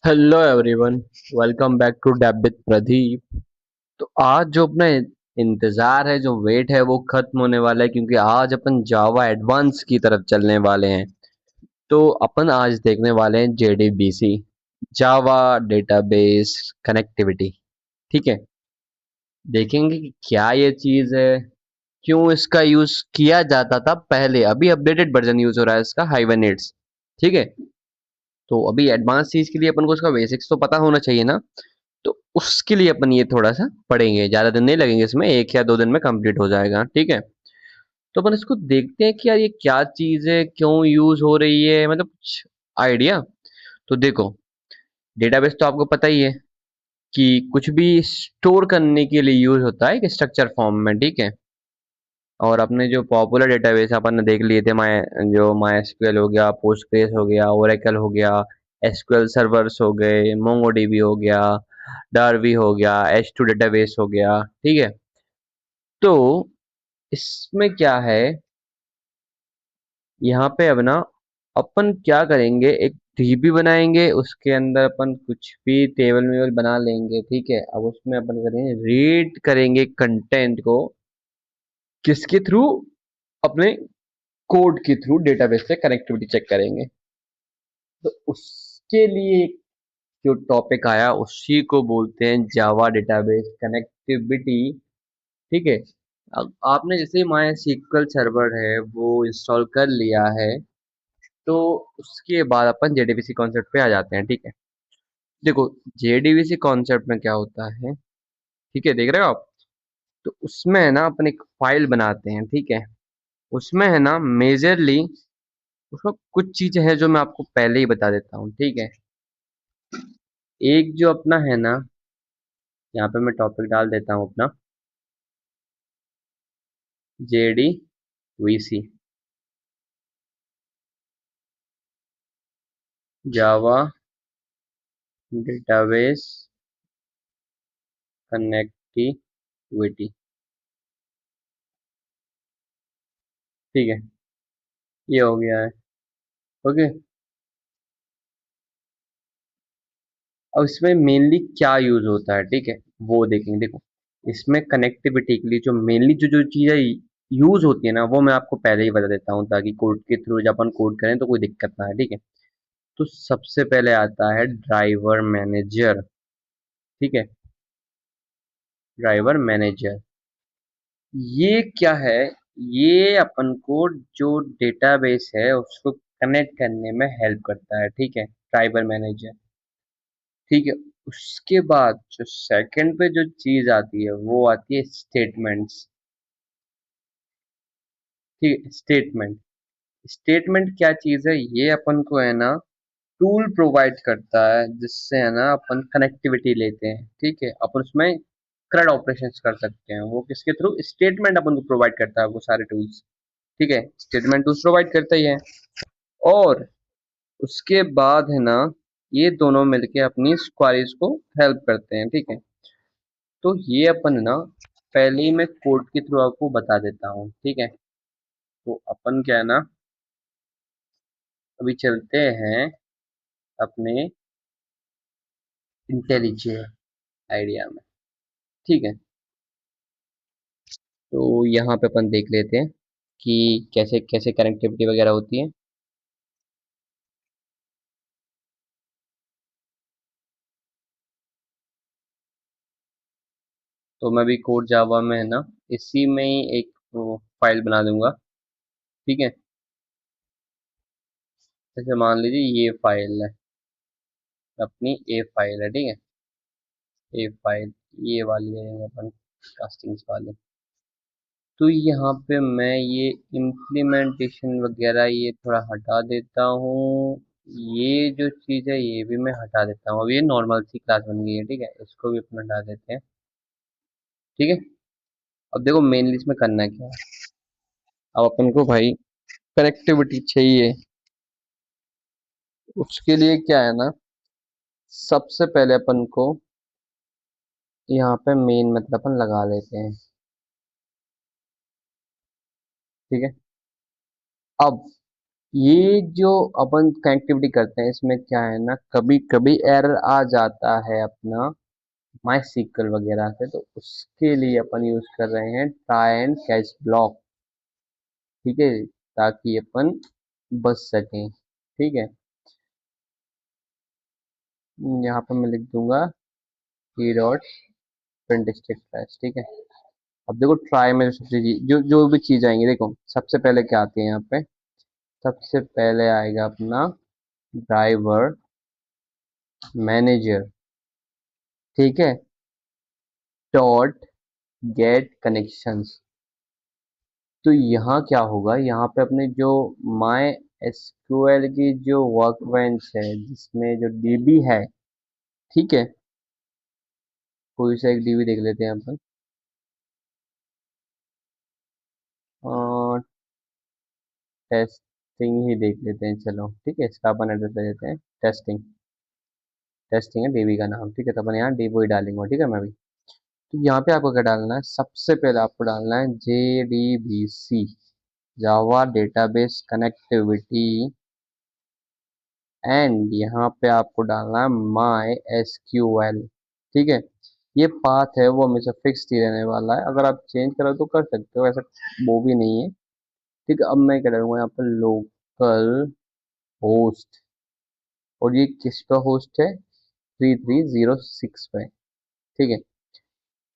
Hello everyone. Welcome back to dab with Pradeep. तो आज जो अपना इंतजार है, जो वेट है, वो खत्म होने वाला है क्योंकि आज अपन जावा एडवांस की तरफ चलने वाले हैं। तो अपन आज देखने वाले हैं जेडीबीसी, जावा डेटाबेस कनेक्टिविटी। ठीक है, देखेंगे कि क्या ये चीज़ है, क्यों इसका यूज़ किया जाता था पहले। अभी अपडेटेड वर्जन यूज़ हो रहा है इसका, हाइबरनेट्स। ठीक है, तो अभी एडवांस चीज़ के लिए अपन को उसका बेसिक्स तो पता होना चाहिए ना। तो उसके लिए अपन ये थोड़ा-सा पढ़ेंगे, ज़्यादा दिन नहीं लगेंगे इसमें, 1 या 2 दिन में कंप्लीट हो जाएगा, ठीक है? तो अपन इसको देखते हैं कि यार ये क्या चीज़ है, क्यों यूज़ हो रही है, मतलब कुछ आइडिया? तो देखो, डेटाबेस तो आपको पता ही है कि कुछ भी स्टोर करने के लिए यूज़ होता है एक स्ट्रक्चर फॉर्म में, ठीक है? और अपने जो पॉपुलर डेटाबेस अपन ने देख लिए थे, माई एसक्यूएल हो गया, पोस्टग्रेस हो गया, ओरेकल हो गया, एसक्यूएल सर्वर्स हो गए, मोंगोडीबी हो गया, डार्वी हो गया, एच2 डेटाबेस हो गया, ठीक है? तो इसमें क्या है, यहाँ पे अब ना अपन क्या करेंगे, एक डीबी बनाएंगे, उसके अंदर अपन कुछ भी टेबल मेबल बना लेंगे, ठीक है? अब उसमें अपन करेंगे, रीड करेंगे कंटेंट को, किसके थ्रू? अपने कोड के थ्रू डेटाबेस से कनेक्टिविटी चेक करेंगे। तो उसके लिए जो टॉपिक आया उसी को बोलते हैं जावा डेटाबेस कनेक्टिविटी। ठीक है, अब आपने जैसे माई सीक्वल सर्वर है वो इंस्टॉल कर लिया है, तो उसके बाद अपन जेडीबीसी कॉन्सेप्ट पे आ जाते हैं, ठीक है? देखो, जेडीबीसी कॉन्सेप्ट में क्या होता है, ठीक है, देख रहे हो आप? तो उसमें है ना अपन एक फाइल बनाते हैं, ठीक है? उसमें है ना मेजरली उसमें कुछ चीजें हैं जो मैं आपको पहले ही बता देता हूँ, ठीक है? एक जो अपना है ना, यहाँ पे मैं टॉपिक डाल देता हूँ अपना, जेडी वीसी, जावा डेटाबेस कनेक्टिविटी, ठीक है? ये हो गया है, ओके। अब इसमें मेनली क्या यूज होता है, ठीक है, वो देखेंगे। देखो, इसमें कनेक्टिविटी के लिए जो मेनली जो जो चीजें यूज होती है ना, वो मैं आपको पहले ही बता देता हूँ ताकि कोड के थ्रू जब अपन कोड करें तो कोई दिक्कत ना है, ठीक है? तो सबसे पहले आता है ड्राइवर मैनेजर, ठीक है? ड्राइवर मैनेजर, ये क्या है? ये अपन को जो डेटाबेस है उसको कनेक्ट करने में हेल्प करता है, ठीक है? ड्राइवर मैनेजर, ठीक है? उसके बाद जो सेकंड पे जो चीज आती है वो आती है स्टेटमेंट्स, ठीक है? स्टेटमेंट, स्टेटमेंट क्या चीज है? ये अपन को है ना टूल प्रोवाइड करता है जिससे है ना अपन कनेक्टिविटी लेते हैं, ठीक है? अपन उसमें CRUD ऑपरेशंस कर सकते हैं, वो किसके थ्रू? स्टेटमेंट अपन को प्रोवाइड करता है वो सारे टूल्स, ठीक है? स्टेटमेंट टूल्स प्रोवाइड करता ही है। और उसके बाद है ना, ये दोनों मिलके अपनी क्वारीज को हेल्प करते हैं, ठीक है? तो ये अपन ना पहले ही मैं कोड के थ्रू आपको बता देता हूँ, ठीक है? तो अपन क्या है ना, अभी चलते हैं अपने इंटेलिजे आइडिया में, ठीक है? तो यहाँ पे अपन देख लेते हैं कि कैसे कैसे कनेक्टिविटी वगैरह होती है। तो मैं भी कोड जावा में है ना, इसी में ही एक फाइल बना दूंगा, ठीक है? जैसे मान लीजिए ये फाइल है, अपनी ए फाइल है, ठीक है? ए फाइल ये वाली है अपन, कास्टिंग्स वाले। तो यहाँ पे मैं ये इम्प्लीमेंटेशन वगैरह ये थोड़ा हटा देता हूँ, ये जो चीज़ है ये भी मैं हटा देता हूँ। अब ये नॉर्मल सी क्लास बन गई है, ठीक है? इसको भी अपन हटा देते हैं, ठीक है? अब देखो मेनली इसमें करना क्या है। अब अपन को भाई कनेक्टिविटी चाहिए, उसके लिए क्या है ना, सबसे पहले अपन को यहाँ पे मेन मतलब अपन लगा लेते हैं, ठीक है? अब ये जो अपन कनेक्टिविटी करते हैं इसमें क्या है ना, कभी कभी एरर आ जाता है अपना माई सीक्वल वगैरह से, तो उसके लिए अपन यूज कर रहे हैं ट्राई एंड कैच ब्लॉक। ठीक है, ताकि अपन बच सकें। ठीक है, यहाँ पर मैं लिख दूंगा E dot print state flash. ठीक है, अब देखो ट्राई में जो सबसे जो जो भी चीज आएंगी, देखो सबसे पहले क्या आती है यहाँ पे, सबसे पहले आएगा अपना ड्राइवर मैनेजर। ठीक है, डॉट गेट कनेक्शंस। तो यहाँ क्या होगा, यहाँ पे अपने जो माई एसक्यूएल की जो वर्कबेंच है जिसमें जो डीबी है, ठीक है, कोई सा एक डीबी देख लेते हैं अपन। टेस्टिंग ही देख लेते हैं, चलो ठीक है, इसका अपन एड्रेस ले लेते हैं टेस्टिंग। टेस्टिंग है डीबी का नाम। ठीक है, तो अपन यहाँ डीबी डालेंगे। ठीक है, मैं भी तो यहाँ पे आपको क्या डालना है, सबसे पहले आपको डालना है JDBC, Java database connectivity, and यहाँ पे आपको डालना है माई एसक्यूएल। ठीक है, ये पाथ है वो हमेशा फिक्स ही रहने वाला है, अगर आप चेंज करो तो कर सकते हो, ऐसा वो भी नहीं है। ठीक है, अब मैं क्या करूँगा, यहाँ पर लोकल होस्ट, और ये किसका होस्ट है, 3306 पे। ठीक है,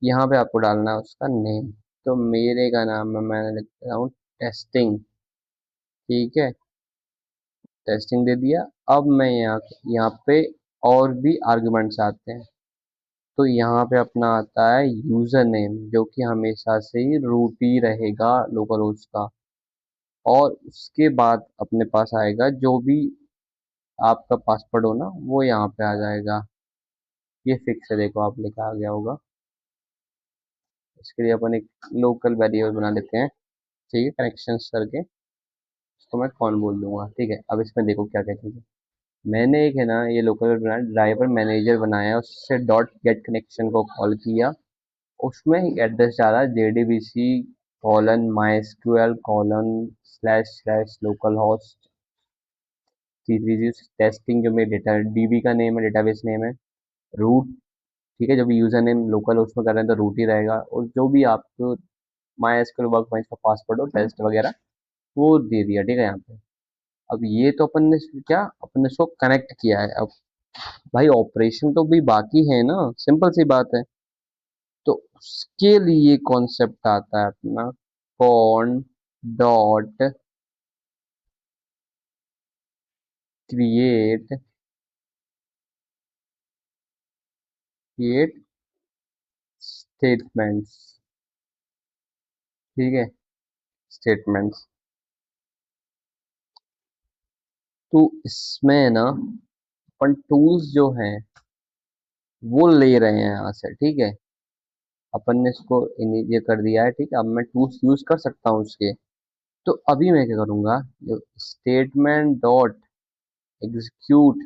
यहाँ पे आपको डालना है उसका नेम, तो मेरे का नाम है, मैंने लिख रहा हूँ टेस्टिंग। ठीक है, टेस्टिंग दे दिया। अब मैं यहाँ यहाँ पे और भी आर्गुमेंट्स आते हैं, तो यहाँ पे अपना आता है यूजर नेम, जो कि हमेशा से ही रूट ही रहेगा लोकल होस्ट का, और उसके बाद अपने पास आएगा जो भी आपका पासवर्ड हो ना, वो यहाँ पे आ जाएगा। ये फिक्स है, देखो आप लिखा आ गया होगा। इसके लिए अपन एक लोकल वेरिएबल बना लेते हैं। ठीक है, कनेक्शन करके उसको मैं कौन बोल दूंगा। ठीक है, अब इसमें देखो क्या क्या चीज़ है। मैंने एक है ना ये लोकल बनाया, ड्राइवर मैनेजर बनाया, उससे डॉट गेट कनेक्शन को कॉल किया, उसमें एक एड्रेस डाला JDBC colon my SQL colon slash slash local host 330। Testing जो मेरे डेटा डीबी का नेम है, डेटाबेस नेम है, रूट। ठीक है, जब यूजर नेम लोकल होस्ट में कर रहे हैं तो रूट ही रहेगा, और जो भी आपको माई एसक्यूएल वर्क बेंच का पासवर्ड हो टेस्ट वगैरह वो दे दिया। ठीक है, यहाँ पे अब ये तो अपन ने क्या, अपन ने इसको कनेक्ट किया है। अब भाई ऑपरेशन तो भी बाकी है ना, सिंपल सी बात है। तो उसके लिए कॉन्सेप्ट आता है अपना cone dot create, create statements. ठीक है, स्टेटमेंट्स। तो इसमें ना अपन टूल्स जो हैं वो ले रहे हैं यहाँ से। ठीक है, अपन ने इसको ये कर दिया है। ठीक है, अब मैं टूल्स यूज कर सकता हूँ उसके। तो अभी मैं क्या करूँगा, जो स्टेटमेंट डॉट एग्जीक्यूट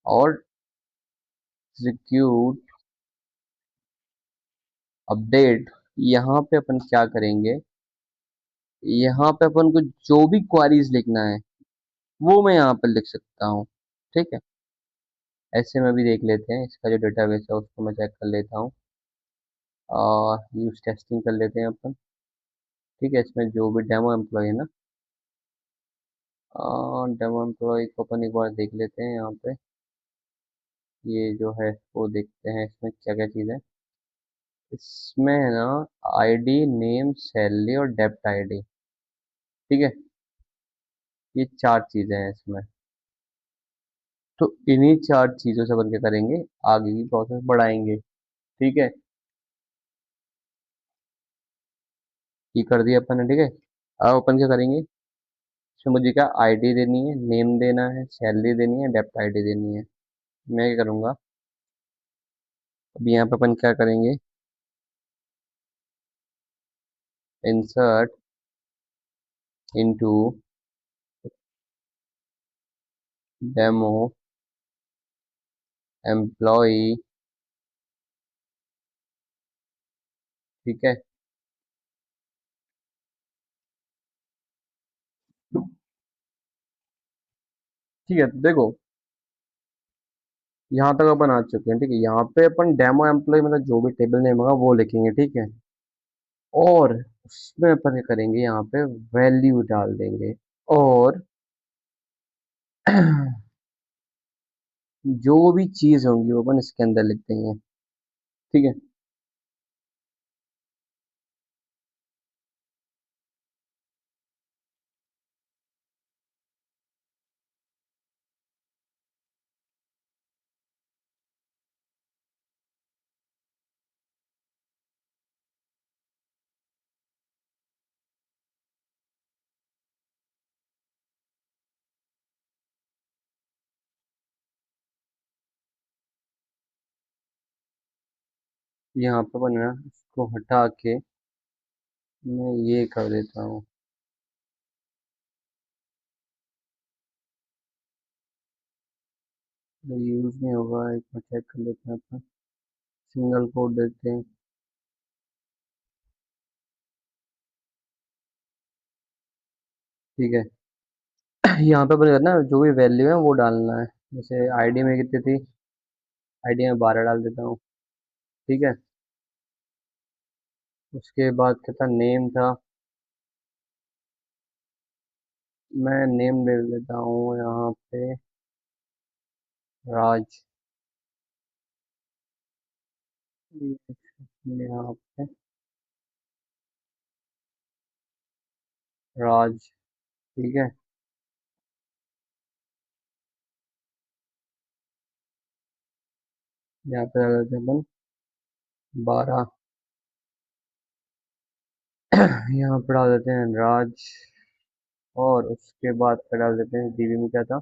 और एग्जीक्यूट अपडेट, यहाँ पे अपन क्या करेंगे, यहाँ पे अपन को जो भी क्वारीज लिखना है वो मैं यहाँ पे लिख सकता हूँ। ठीक है, ऐसे में भी देख लेते हैं, इसका जो डेटाबेस है उसको मैं चेक कर लेता हूँ, और यूज टेस्टिंग कर लेते हैं अपन। ठीक है, इसमें जो भी डेमो एम्प्लॉय है ना, डेमो एम्प्लॉय को अपन एक बार देख लेते हैं यहाँ पे। ये जो है वो देखते हैं इसमें क्या क्या चीज़ है। इसमें है ना आईडी, नेम, सैलरी और डेप्ट आईडी। ठीक है, ये चार चीज़ें हैं इसमें। तो इन्हीं चार चीज़ों से अपन क्या करेंगे, आगे की प्रोसेस बढ़ाएंगे। ठीक है, ये कर दिया अपन ने। ठीक है, अब अपन क्या करेंगे, इसमें मुझे क्या आईडी देनी है, नेम देना है, सैलरी देनी है, डेप्ट आईडी देनी है। मैं क्या करूँगा, अब यहाँ पे अपन क्या करेंगे, इंसर्ट इनटू डेमो एम्प्लॉय। ठीक है, ठीक है, तो देखो यहाँ तक अपन आ चुके हैं। ठीक है, यहाँ पे अपन डेमो एम्प्लॉय मतलब जो भी टेबल नेम होगा वो लिखेंगे। ठीक है, और उसमें अपन क्या करेंगे, यहाँ पे वैल्यू डाल देंगे, और जो भी चीज होंगी वो अपन इसके अंदर लिख देंगे। ठीक है, यहाँ पे अपन ना इसको हटा के मैं ये कर देता हूँ। यूज नहीं होगा, एक बार चेक कर लेते हैं अपन। सिंगल कोड देते हैं। ठीक है, यहाँ पे अपन ना जो भी वैल्यू है वो डालना है। जैसे आईडी में कितनी थी, आईडी में 12 डाल देता हूँ। ठीक है, उसके बाद कितना नेम था, मैं नेम दे देता हूँ यहाँ पे राज। यहाँ पे राज। ठीक है, यहाँ पे डाल देते हैं अपन 12। यहाँ पे डाल देते हैं राज, और उसके बाद पे डाल देते हैं डीबी में क्या था,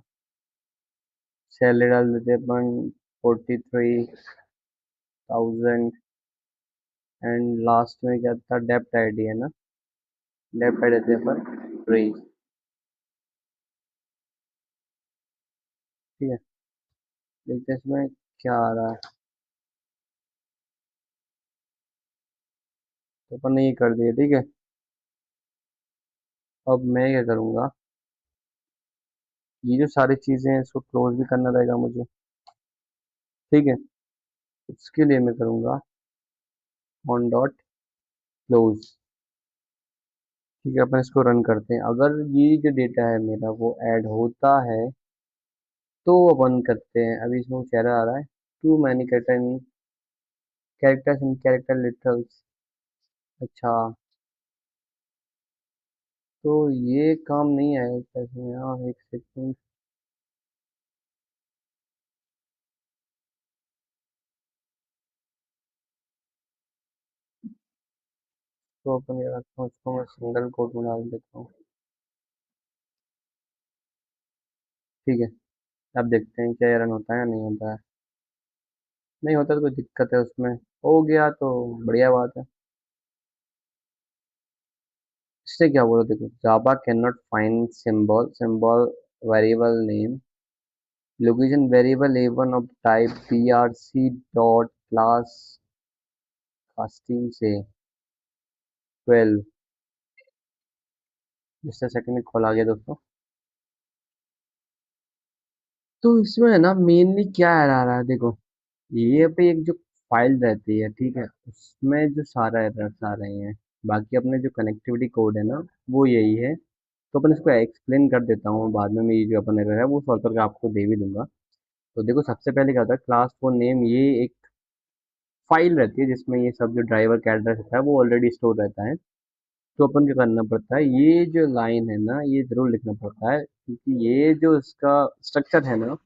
सैलरी डाल देते हैं अपन 43,000। एंड लास्ट में क्या था, डेप्ट आईडी है ना, डेप्ट आईडी देते हैं अपन 3। ठीक है, देखते हैं इसमें क्या आ रहा है। तो अपन ने ये कर दिया। ठीक है, अब मैं क्या करूँगा, ये जो सारी चीज़ें हैं इसको क्लोज भी करना रहेगा मुझे। ठीक है, उसके लिए मैं करूँगा ऑन डॉट क्लोज। ठीक है, अपन इसको रन करते हैं। अगर ये जो डेटा है मेरा वो ऐड होता है तो अपन करते हैं। अभी इसमें कुछ एरर आ रहा है, too many characters in character literals. अच्छा, तो ये काम नहीं आया इसमें। हाँ, एक सेकंड। तो अपन ये रखता हूँ, उसको मैं सिंगल कोट में डाल देता हूँ। ठीक है, अब देखते हैं क्या रन होता है या नहीं होता है। नहीं होता तो कोई दिक्कत है उसमें, हो गया तो बढ़िया बात है। इससे क्या बोला, देखो Java can not find symbol variable name location variable A1 of type brc dot class casting से 12। जिससे सेकंड में कॉल आ गया दोस्तों। तो इसमें है ना मेनली क्या आ रहा है, देखो ये पे एक जो फाइल रहती है, ठीक है, उसमें जो सारा एरर्स आ रहे हैं। बाकी अपने जो कनेक्टिविटी कोड है ना वो यही है। तो अपन इसको एक्सप्लेन कर देता हूँ, बाद में मैं ये जो अपन एरर है वो सॉल्व करके आपको दे भी दूंगा। तो देखो सबसे पहले क्या होता है, क्लास फॉर नेम ये एक फाइल रहती है जिसमें ये सब जो ड्राइवर का एड्रेस रहता है वो ऑलरेडी स्टोर रहता है। तो अपन क्या करना पड़ता है, ये जो लाइन है ना ये जरूर लिखना पड़ता है, क्योंकि ये जो इसका स्ट्रक्चर है ना,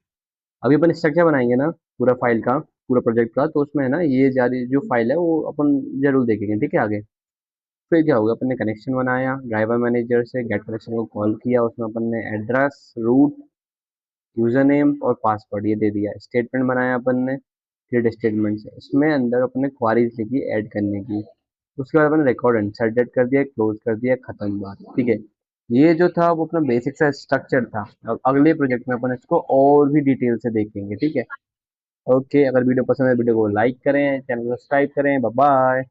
अभी अपन स्ट्रक्चर बनाएंगे ना पूरा फाइल का, पूरा प्रोजेक्ट का, तो उसमें है ना ये जारी जो फाइल है वो अपन जरूर देखेंगे। ठीक है, आगे फिर क्या होगा, अपन ने कनेक्शन बनाया ड्राइवर मैनेजर से, गेट कनेक्शन को कॉल किया, उसमें अपन ने एड्रेस, रूट, यूजर नेम और पासवर्ड ये दे दिया। स्टेटमेंट बनाया अपन ने, थ्रेड स्टेटमेंट से इसमें अंदर अपने क्वारीज लिखी ऐड करने की। उसके बाद अपने रिकॉर्ड इंसर्टेड कर दिया, क्लोज कर दिया, खत्म बात। ठीक है, ये जो था वो अपना बेसिक सा स्ट्रक्चर था। अब अगले प्रोजेक्ट में अपन इसको और भी डिटेल से देखेंगे। ठीक है, ओके, अगर वीडियो पसंद है वीडियो को लाइक करें, चैनल को सब्सक्राइब करें। Bye bye.